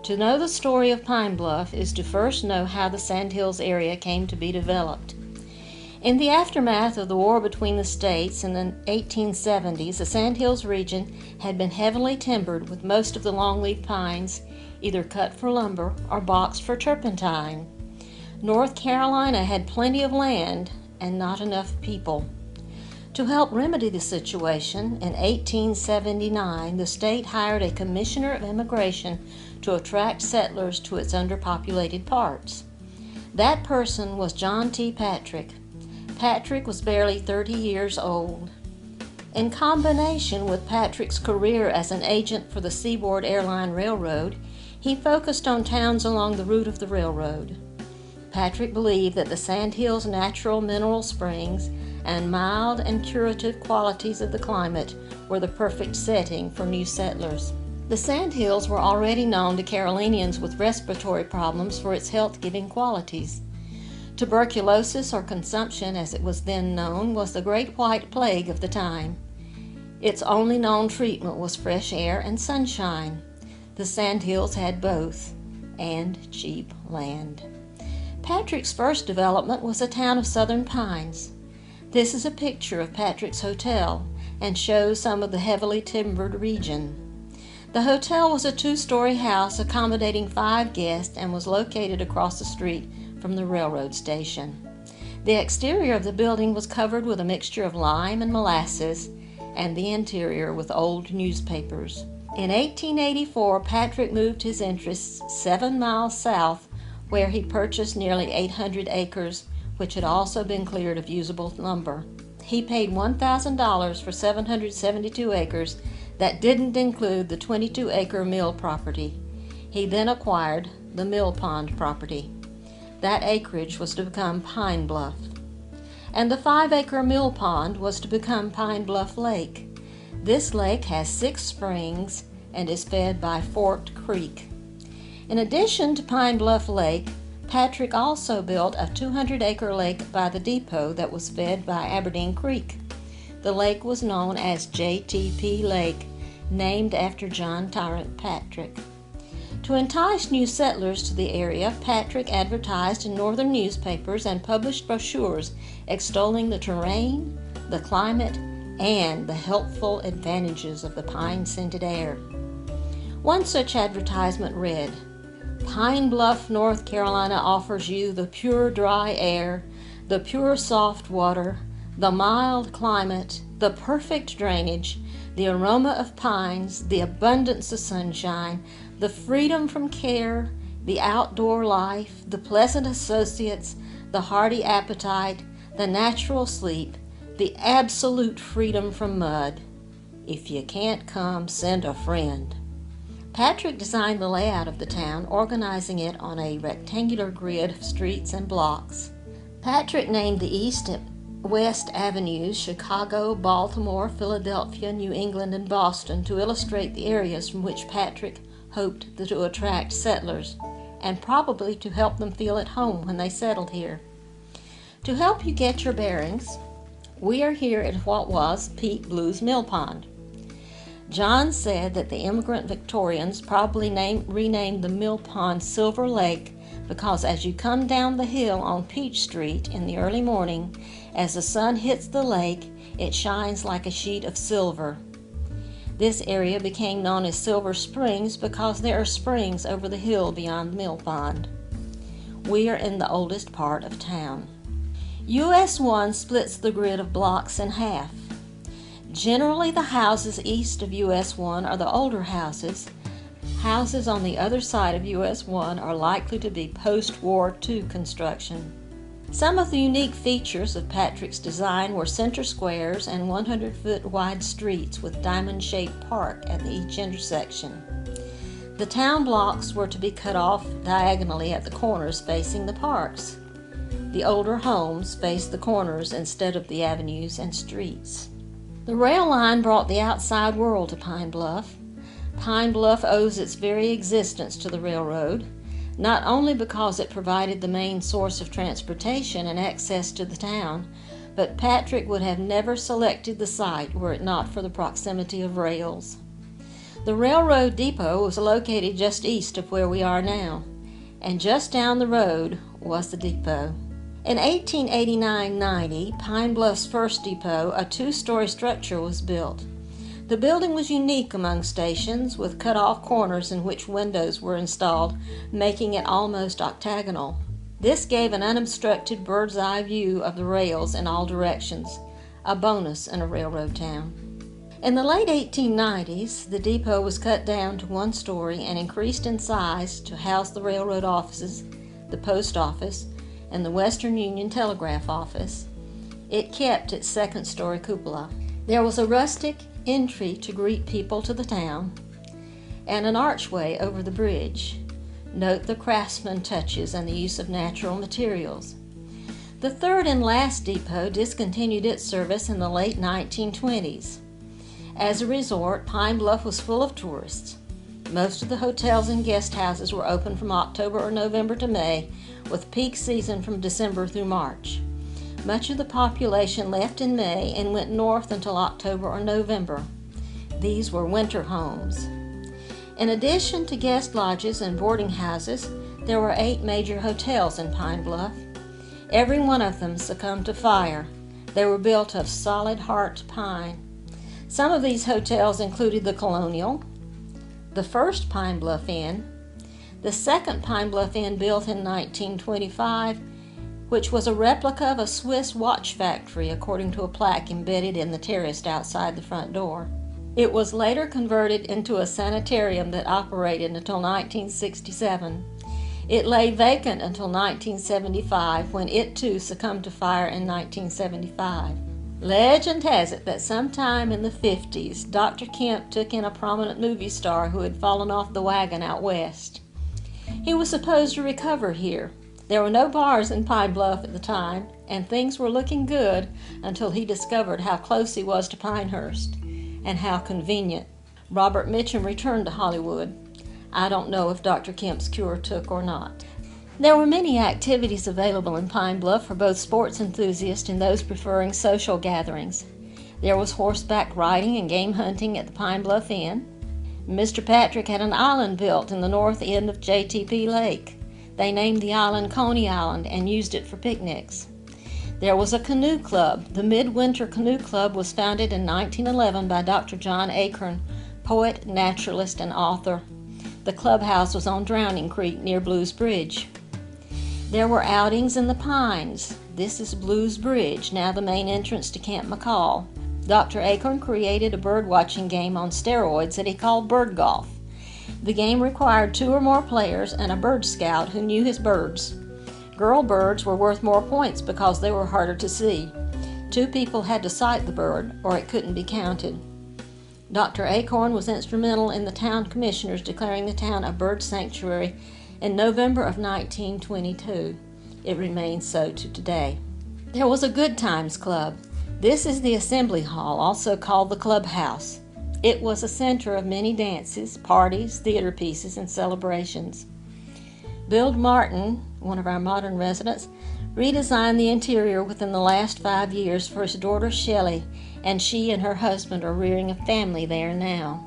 To know the story of Pine Bluff is to first know how the Sandhills area came to be developed. In the aftermath of the war between the states in the 1870s, the Sandhills region had been heavily timbered, with most of the longleaf pines either cut for lumber or boxed for turpentine. North Carolina had plenty of land and not enough people. To help remedy the situation, in 1879, the state hired a commissioner of immigration to attract settlers to its underpopulated parts. That person was John T. Patrick. Patrick was barely 30 years old. In combination with Patrick's career as an agent for the Seaboard Airline Railroad, he focused on towns along the route of the railroad. Patrick believed that the Sandhills' natural mineral springs and mild and curative qualities of the climate were the perfect setting for new settlers. The Sandhills were already known to Carolinians with respiratory problems for its health-giving qualities. Tuberculosis, or consumption as it was then known, was the great white plague of the time. Its only known treatment was fresh air and sunshine. The Sandhills had both, and cheap land. Patrick's first development was a town of southern pines. This is a picture of Patrick's hotel and shows some of the heavily timbered region. The hotel was a two-story house accommodating 5 guests and was located across the street from the railroad station. The exterior of the building was covered with a mixture of lime and molasses, and the interior with old newspapers. In 1884, Patrick moved his interests 7 miles south, where he purchased nearly 800 acres, which had also been cleared of usable lumber. He paid $1,000 for 772 acres that didn't include the 22-acre mill property. He then acquired the Mill Pond property. That acreage was to become Pine Bluff. And the 5-acre mill pond was to become Pinebluff Lake. This lake has 6 springs and is fed by Forked Creek. In addition to Pinebluff Lake, Patrick also built a 200-acre lake by the depot that was fed by Aberdeen Creek. The lake was known as JTP Lake, named after John Tyrant Patrick. To entice new settlers to the area, Patrick advertised in northern newspapers and published brochures extolling the terrain, the climate, and the healthful advantages of the pine-scented air. One such advertisement read, "Pine Bluff, North Carolina offers you the pure dry air, the pure soft water, the mild climate, the perfect drainage, the aroma of pines, the abundance of sunshine, the freedom from care, the outdoor life, the pleasant associates, the hearty appetite, the natural sleep, the absolute freedom from mud. If you can't come, send a friend." Patrick designed the layout of the town, organizing it on a rectangular grid of streets and blocks. Patrick named the east and west avenues Chicago, Baltimore, Philadelphia, New England, and Boston to illustrate the areas from which Patrick hoped to attract settlers, and probably to help them feel at home when they settled here. To help you get your bearings, we are here at what was Pete Blue's Mill Pond. John said that the immigrant Victorians probably renamed the mill pond Silver Lake because as you come down the hill on Peach Street in the early morning, as the sun hits the lake, it shines like a sheet of silver. This area became known as Silver Springs because there are springs over the hill beyond the mill pond. We are in the oldest part of town. US 1 splits the grid of blocks in half. Generally, the houses east of US 1 are the older houses. Houses on the other side of US 1 are likely to be post-War II construction. Some of the unique features of Patrick's design were center squares and 100-foot wide streets with diamond-shaped park at each intersection. The town blocks were to be cut off diagonally at the corners facing the parks. The older homes faced the corners instead of the avenues and streets. The rail line brought the outside world to Pine Bluff. Pine Bluff owes its very existence to the railroad, not only because it provided the main source of transportation and access to the town, but Patrick would have never selected the site were it not for the proximity of rails. The railroad depot was located just east of where we are now, and just down the road was the depot. In 1889-90, Pine Bluff's first depot, a two-story structure, was built. The building was unique among stations, with cut-off corners in which windows were installed, making it almost octagonal. This gave an unobstructed bird's-eye view of the rails in all directions, a bonus in a railroad town. In the late 1890s, the depot was cut down to one story and increased in size to house the railroad offices, the post office, and the Western Union Telegraph Office. It kept its second-story cupola. There was a rustic entry to greet people to the town, and an archway over the bridge. Note the craftsman touches and the use of natural materials. The third and last depot discontinued its service in the late 1920s. As a resort, Pine Bluff was full of tourists. Most of the hotels and guest houses were open from October or November to May, with peak season from December through March. Much of the population left in May and went north until October or November. These were winter homes. In addition to guest lodges and boarding houses, there were 8 major hotels in Pine Bluff. Every one of them succumbed to fire. They were built of solid heart pine. Some of these hotels included the Colonial, the first Pine Bluff Inn, the second Pine Bluff Inn built in 1925, which was a replica of a Swiss watch factory according to a plaque embedded in the terrace outside the front door. It was later converted into a sanitarium that operated until 1967. It lay vacant until 1975, when it too succumbed to fire in 1975. Legend has it that sometime in the 50s, Dr. Kemp took in a prominent movie star who had fallen off the wagon out west. He was supposed to recover here. There were no bars in Pine Bluff at the time, and things were looking good until he discovered how close he was to Pinehurst, and how convenient. Robert Mitchum returned to Hollywood. I don't know if Dr. Kemp's cure took or not. There were many activities available in Pine Bluff for both sports enthusiasts and those preferring social gatherings. There was horseback riding and game hunting at the Pine Bluff Inn. Mr. Patrick had an island built in the north end of JTP Lake. They named the island Coney Island and used it for picnics. There was a canoe club. The Midwinter Canoe Club was founded in 1911 by Dr. John Acorn, poet, naturalist, and author. The clubhouse was on Drowning Creek near Blues Bridge. There were outings in the Pines. This is Blues Bridge, now the main entrance to Camp McCall. Dr. Acorn created a bird-watching game on steroids that he called Bird Golf. The game required 2 or more players and a bird scout who knew his birds. Girl birds were worth more points because they were harder to see. 2 people had to sight the bird, or it couldn't be counted. Dr. Acorn was instrumental in the town commissioners declaring the town a bird sanctuary in November of 1922. It remains so to today. There was a Good Times Club. This is the assembly hall, also called the clubhouse. It was a center of many dances, parties, theater pieces, and celebrations. Bill Martin, one of our modern residents, redesigned the interior within the last 5 years for his daughter Shelley, and she and her husband are rearing a family there now.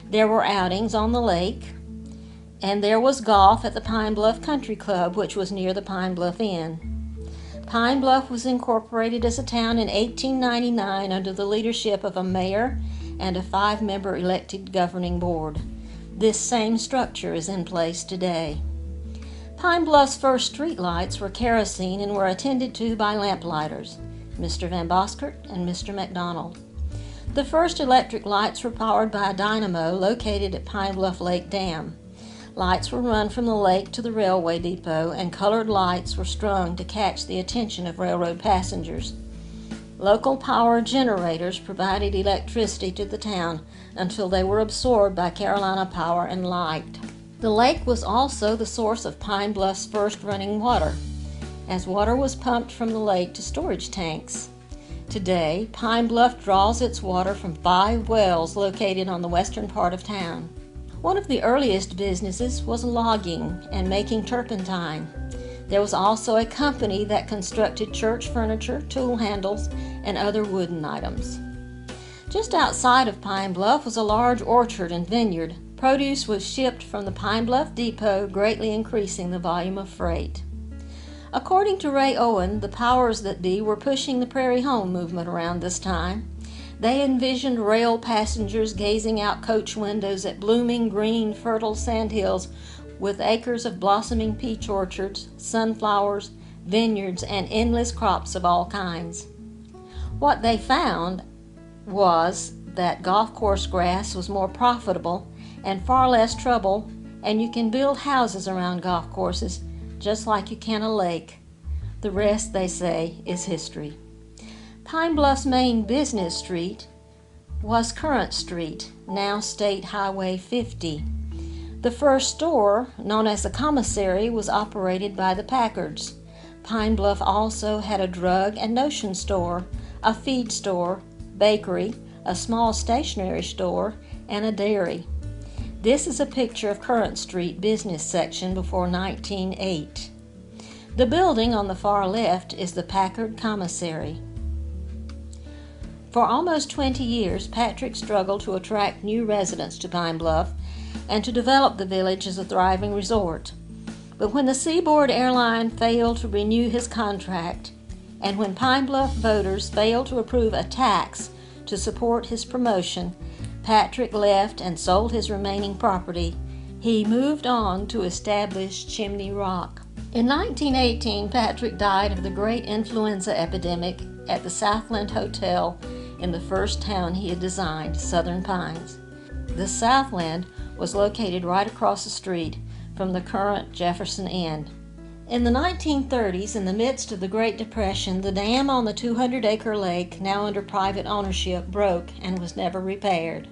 There were outings on the lake, and there was golf at the Pine Bluff Country Club, which was near the Pine Bluff Inn. Pine Bluff was incorporated as a town in 1899 under the leadership of a mayor and a 5-member elected governing board. This same structure is in place today. Pine Bluff's first street lights were kerosene and were attended to by lamplighters, Mr. Van Boskert and Mr. McDonald. The first electric lights were powered by a dynamo located at Pine Bluff Lake Dam. Lights were run from the lake to the railway depot, and colored lights were strung to catch the attention of railroad passengers. Local power generators provided electricity to the town until they were absorbed by Carolina Power and Light. The lake was also the source of Pine Bluff's first running water, as water was pumped from the lake to storage tanks. Today, Pine Bluff draws its water from 5 wells located on the western part of town. One of the earliest businesses was logging and making turpentine. There was also a company that constructed church furniture, tool handles, and other wooden items. Just outside of Pine Bluff was a large orchard and vineyard. Produce was shipped from the Pine Bluff depot, greatly increasing the volume of freight. According to Ray Owen, the powers that be were pushing the Prairie Home movement around this time. They envisioned rail passengers gazing out coach windows at blooming, green, fertile sandhills with acres of blossoming peach orchards, sunflowers, vineyards, and endless crops of all kinds. What they found was that golf course grass was more profitable and far less trouble, and you can build houses around golf courses just like you can a lake. The rest, they say, is history. Pine Bluff's main business street was Current Street, now State Highway 50. The first store, known as the Commissary, was operated by the Packards. Pine Bluff also had a drug and notion store, a feed store, bakery, a small stationery store, and a dairy. This is a picture of Current Street business section before 1908. The building on the far left is the Packard Commissary. For almost 20 years, Patrick struggled to attract new residents to Pine Bluff and to develop the village as a thriving resort. But when the Seaboard Airline failed to renew his contract, and when Pine Bluff voters failed to approve a tax to support his promotion, Patrick left and sold his remaining property. He moved on to establish Chimney Rock. In 1918, Patrick died of the great influenza epidemic at the Southland Hotel in the first town he had designed, Southern Pines. The Southland was located right across the street from the current Jefferson Inn. In the 1930s, in the midst of the Great Depression, the dam on the 200-acre lake, now under private ownership, broke and was never repaired.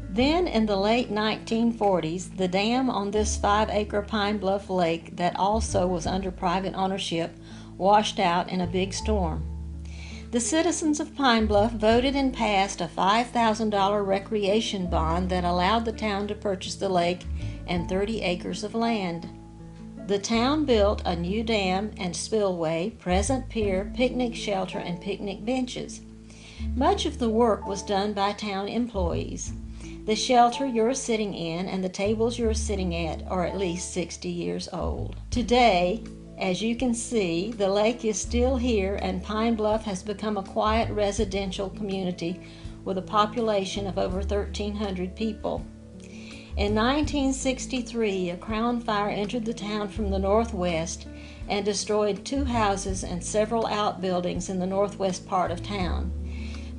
Then, in the late 1940s, the dam on this 5-acre Pine Bluff lake that also was under private ownership washed out in a big storm. The citizens of Pine Bluff voted and passed a $5,000 recreation bond that allowed the town to purchase the lake and 30 acres of land. The town built a new dam and spillway, present pier, picnic shelter, and picnic benches. Much of the work was done by town employees. The shelter you're sitting in and the tables you're sitting at are least 60 years old. Today, as you can see, the lake is still here and Pine Bluff has become a quiet residential community with a population of over 1,300 people. In 1963, a crown fire entered the town from the northwest and destroyed 2 houses and several outbuildings in the northwest part of town.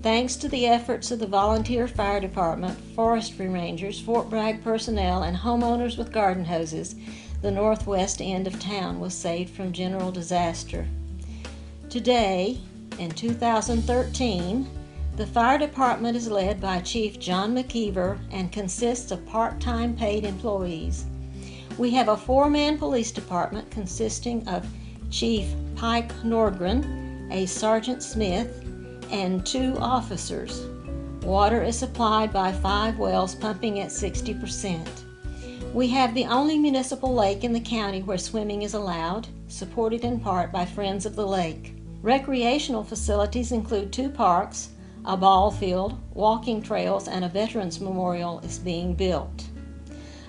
Thanks to the efforts of the volunteer fire department, forestry rangers, Fort Bragg personnel, and homeowners with garden hoses, the northwest end of town was saved from general disaster. Today, in 2013, the fire department is led by Chief John McKeever and consists of part-time paid employees. We have a 4-man police department consisting of Chief Pike Nordgren, a Sergeant Smith, and 2 officers. Water is supplied by 5 wells pumping at 60%. We have the only municipal lake in the county where swimming is allowed, supported in part by Friends of the Lake. Recreational facilities include 2 parks, a ball field, walking trails, and a veterans memorial is being built.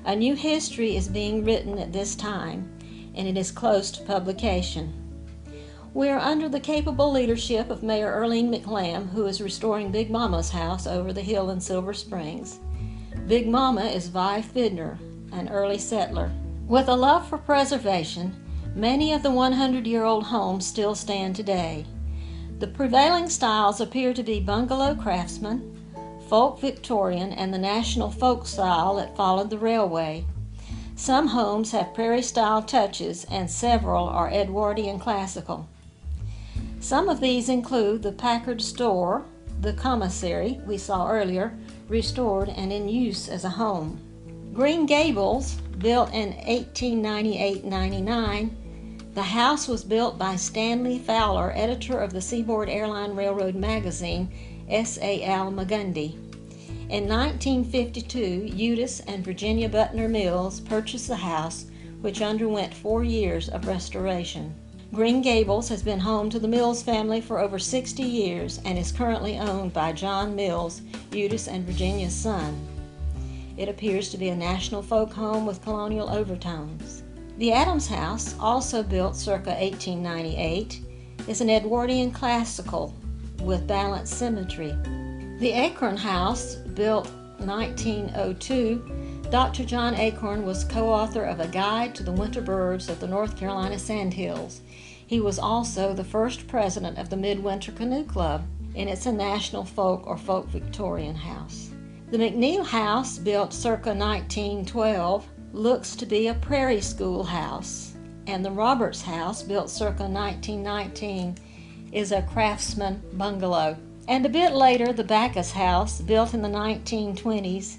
A new history is being written at this time, and it is close to publication. We are under the capable leadership of Mayor Earlene McLam, who is restoring Big Mama's house over the hill in Silver Springs. Big Mama is Vi Fidner, an early settler. With a love for preservation, many of the 100-year-old homes still stand today. The prevailing styles appear to be bungalow craftsman, folk Victorian, and the national folk style that followed the railway. Some homes have prairie-style touches, and several are Edwardian classical. Some of these include the Packard store, the Commissary we saw earlier, restored and in use as a home. Green Gables, built in 1898-99, the house was built by Stanley Fowler, editor of the Seaboard Airline Railroad magazine, S.A.L. Magundy. In 1952, Eudes and Virginia Butner Mills purchased the house, which underwent 4 years of restoration. Green Gables has been home to the Mills family for over 60 years and is currently owned by John Mills, Eudes and Virginia's son. It appears to be a national folk home with colonial overtones. The Adams House, also built circa 1898, is an Edwardian classical with balanced symmetry. The Acorn House, built 1902, Dr. John Acorn was co-author of a guide to the winter birds of the North Carolina Sandhills. He was also the first president of the Midwinter Canoe Club, and it's a national folk or folk Victorian house. The McNeil House, built circa 1912, looks to be a prairie school house, and the Roberts House, built circa 1919, is a craftsman bungalow. And a bit later, the Backus House, built in the 1920s,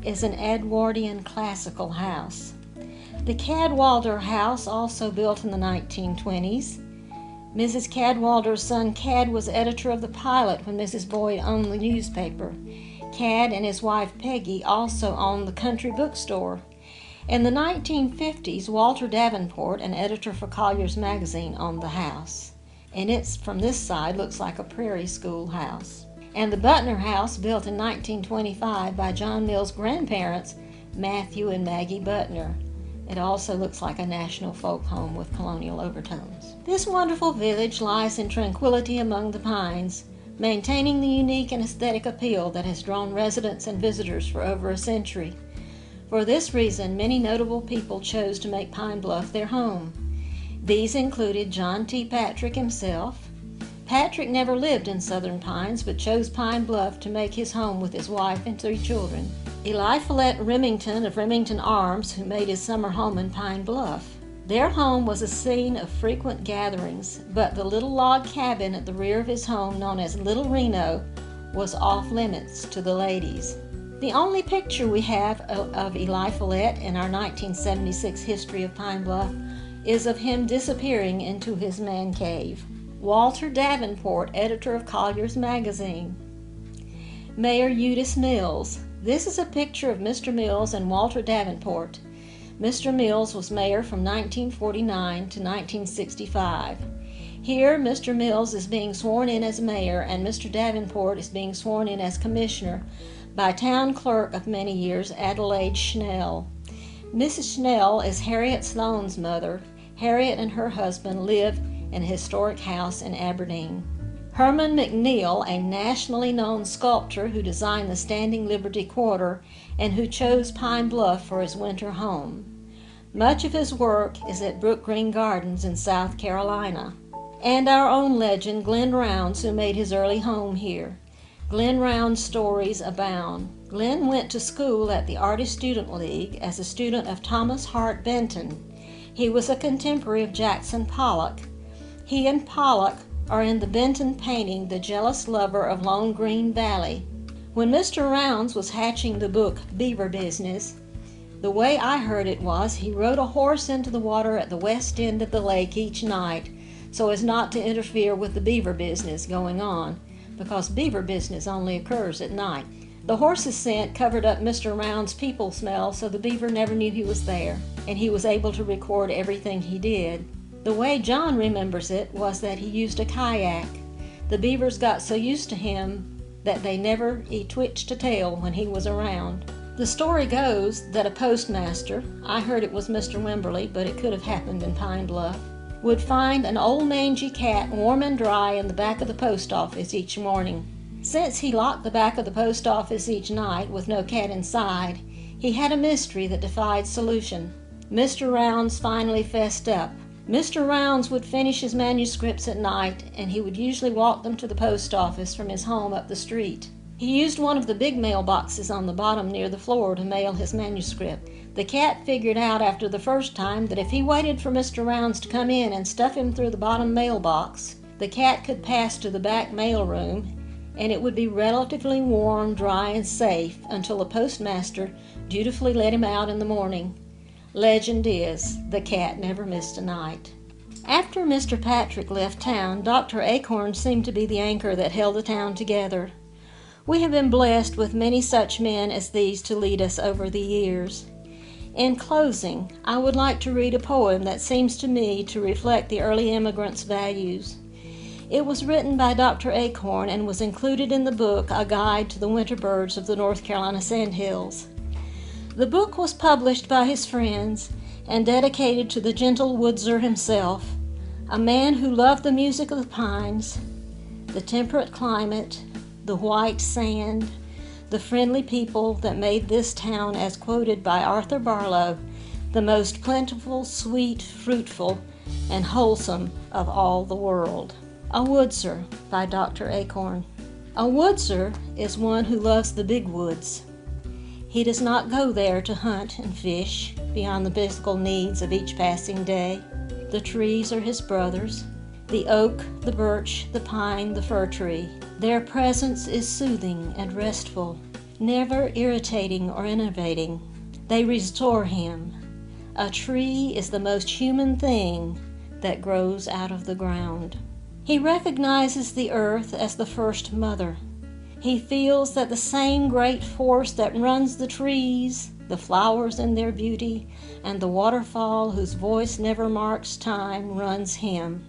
is an Edwardian classical house. The Cadwalder House, also built in the 1920s. Mrs. Cadwalder's son Cad was editor of the Pilot when Mrs. Boyd owned the newspaper. Cad and his wife Peggy also owned the country bookstore. In the 1950s, Walter Davenport, an editor for Collier's Magazine, owned the house. And it's, from this side, looks like a prairie school house. And the Butner House, built in 1925 by John Mills' grandparents, Matthew and Maggie Butner. It also looks like a national folk home with colonial overtones. This wonderful village lies in tranquility among the pines, maintaining the unique and aesthetic appeal that has drawn residents and visitors for over a century. For this reason, many notable people chose to make Pine Bluff their home. These included John T. Patrick himself. Patrick never lived in Southern Pines, but chose Pine Bluff to make his home with his wife and 3 children. Eli Follett Remington of Remington Arms, who made his summer home in Pine Bluff. Their home was a scene of frequent gatherings, but the little log cabin at the rear of his home, known as Little Reno, was off limits to the ladies. The only picture we have of Eli Follett in our 1976 history of Pine Bluff is of him disappearing into his man cave. Walter Davenport, editor of Collier's Magazine. Mayor Eudes Mills. This is a picture of Mr. Mills and Walter Davenport. Mr. Mills was mayor from 1949 to 1965. Here, Mr. Mills is being sworn in as mayor and Mr. Davenport is being sworn in as commissioner by town clerk of many years, Adelaide Schnell. Mrs. Schnell is Harriet Sloane's mother. Harriet and her husband live in a historic house in Aberdeen. Herman McNeil, a nationally known sculptor who designed the Standing Liberty Quarter and who chose Pine Bluff for his winter home. Much of his work is at Brook Green Gardens in South Carolina. And our own legend, Glenn Rounds, who made his early home here. Glenn Rounds' stories abound. Glenn went to school at the Artist Student League as a student of Thomas Hart Benton. He was a contemporary of Jackson Pollock. He and Pollock are in the Benton painting The Jealous Lover of Lone Green Valley. When Mr. Rounds was hatching the book Beaver Business, the way I heard it was he rode a horse into the water at the west end of the lake each night so as not to interfere with the beaver business going on, because beaver business only occurs at night. The horse's scent covered up Mr. Rounds' people smell, so the beaver never knew he was there, and he was able to record everything he did. The way John remembers it was that he used a kayak. The beavers got so used to him that they never twitched a tail when he was around. The story goes that a postmaster, I heard it was Mr. Wimberly, but it could have happened in Pine Bluff, would find an old mangy cat warm and dry in the back of the post office each morning. Since he locked the back of the post office each night with no cat inside, he had a mystery that defied solution. Mr. Rounds finally fessed up. Mr. Rounds would finish his manuscripts at night, and he would usually walk them to the post office from his home up the street. He used one of the big mailboxes on the bottom near the floor to mail his manuscript. The cat figured out after the first time that if he waited for Mr. Rounds to come in and stuff him through the bottom mailbox, the cat could pass to the back mailroom, and it would be relatively warm, dry, and safe until the postmaster dutifully let him out in the morning. Legend is, the cat never missed a night. After Mr. Patrick left town, Dr. Acorn seemed to be the anchor that held the town together. We have been blessed with many such men as these to lead us over the years. In closing, I would like to read a poem that seems to me to reflect the early immigrants' values. It was written by Dr. Acorn and was included in the book A Guide to the Winter Birds of the North Carolina Sandhills. The book was published by his friends and dedicated to the gentle woodser himself, a man who loved the music of the pines, the temperate climate, the white sand, the friendly people that made this town, as quoted by Arthur Barlow, the most plentiful, sweet, fruitful, and wholesome of all the world. A Woodser by Dr. Acorn. A woodser is one who loves the big woods. He does not go there to hunt and fish beyond the physical needs of each passing day. The trees are his brothers, the oak, the birch, the pine, the fir tree. Their presence is soothing and restful, never irritating or enervating. They restore him. A tree is the most human thing that grows out of the ground. He recognizes the earth as the first mother. He feels that the same great force that runs the trees, the flowers in their beauty, and the waterfall whose voice never marks time runs him.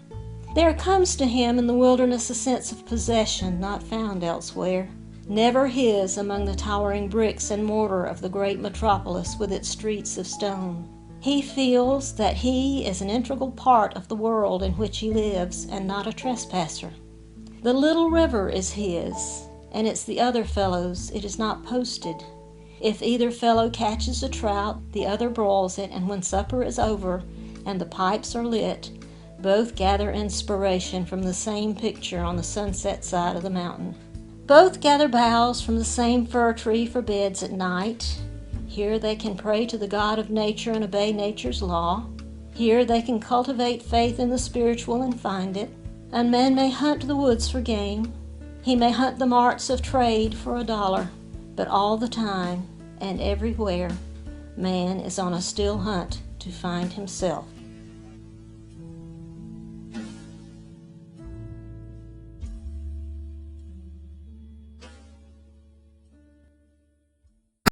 There comes to him in the wilderness a sense of possession not found elsewhere, never his among the towering bricks and mortar of the great metropolis with its streets of stone. He feels that he is an integral part of the world in which he lives and not a trespasser. The little river is his, and it's the other fellow's. It is not posted. If either fellow catches a trout, the other broils it, and when supper is over and the pipes are lit, both gather inspiration from the same picture on the sunset side of the mountain. Both gather boughs from the same fir tree for beds at night. Here they can pray to the God of nature and obey nature's law. Here they can cultivate faith in the spiritual and find it. A man may hunt the woods for game. He may hunt the marts of trade for $1, but all the time and everywhere, man is on a still hunt to find himself.